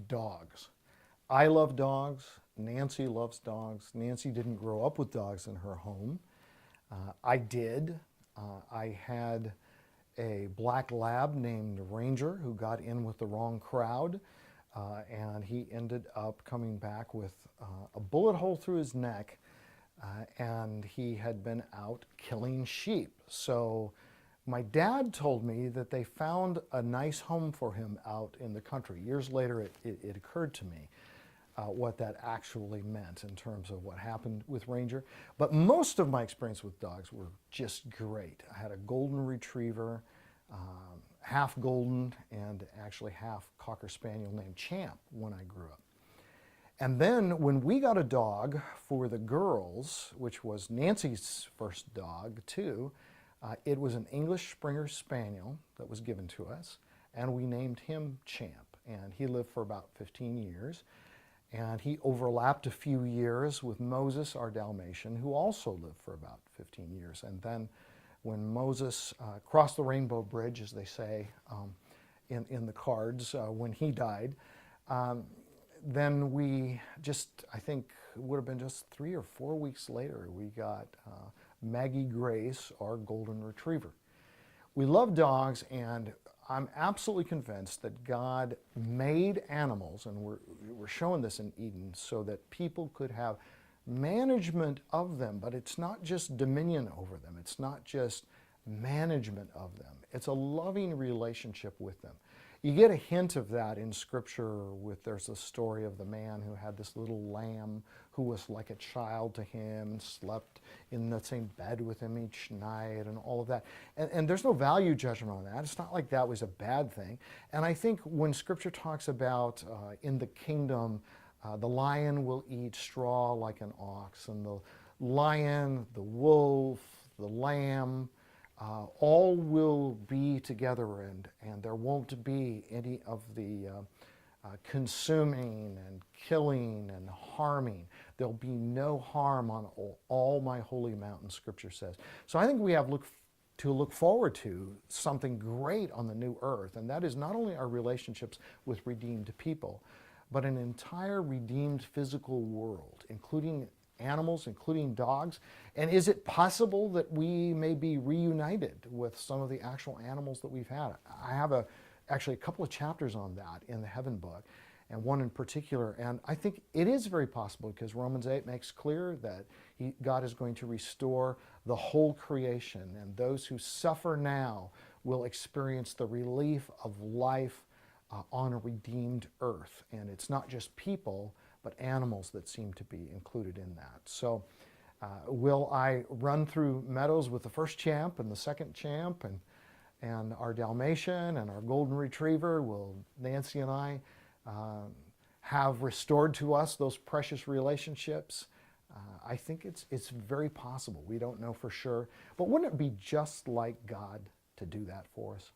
dogs. I love dogs. Nancy loves dogs. Nancy didn't grow up with dogs in her home. I did. I had a black lab named Ranger who got in with the wrong crowd, and he ended up coming back with a bullet hole through his neck, and he had been out killing sheep. So my dad told me that they found a nice home for him out in the country. Years later, it occurred to me what that actually meant in terms of what happened with Ranger. But most of my experience with dogs were just great. I had a golden retriever, half golden and actually half cocker spaniel named Champ when I grew up. And then when we got a dog for the girls, which was Nancy's first dog too, it was an English Springer Spaniel that was given to us, and we named him Champ. And he lived for about 15 years. And he overlapped a few years with Moses, our Dalmatian, who also lived for about 15 years. And then when Moses crossed the Rainbow Bridge, as they say in the cards, when he died, then we just, I think it would have been just 3 or 4 weeks later, we got Maggie Grace, our golden retriever. We love dogs, and I'm absolutely convinced that God made animals, and we're showing this in Eden, so that people could have management of them, but it's not just dominion over them. It's not just management of them. It's a loving relationship with them. You get a hint of that in Scripture there's a story of the man who had this little lamb who was like a child to him, slept in the same bed with him each night and all of that. And there's no value judgment on that. It's not like that was a bad thing. And I think when Scripture talks about in the kingdom, the lion will eat straw like an ox, and the lion, the wolf, the lamb, all will be together, and there won't be any of the consuming and killing and harming. There'll be no harm on all my holy mountain, Scripture says. So I think we have to look forward to something great on the new earth, and that is not only our relationships with redeemed people, but an entire redeemed physical world, including animals, including dogs. And is it possible that we may be reunited with some of the actual animals that we've had? I have actually a couple of chapters on that in the Heaven book, and one in particular. And I think it is very possible, because Romans 8 makes clear that God is going to restore the whole creation, and those who suffer now will experience the relief of life on a redeemed earth. And it's not just people, but animals that seem to be included in that. So will I run through meadows with the first Champ and the second Champ and our Dalmatian and our golden retriever? Will Nancy and I have restored to us those precious relationships? I think it's very possible. We don't know for sure. But wouldn't it be just like God to do that for us?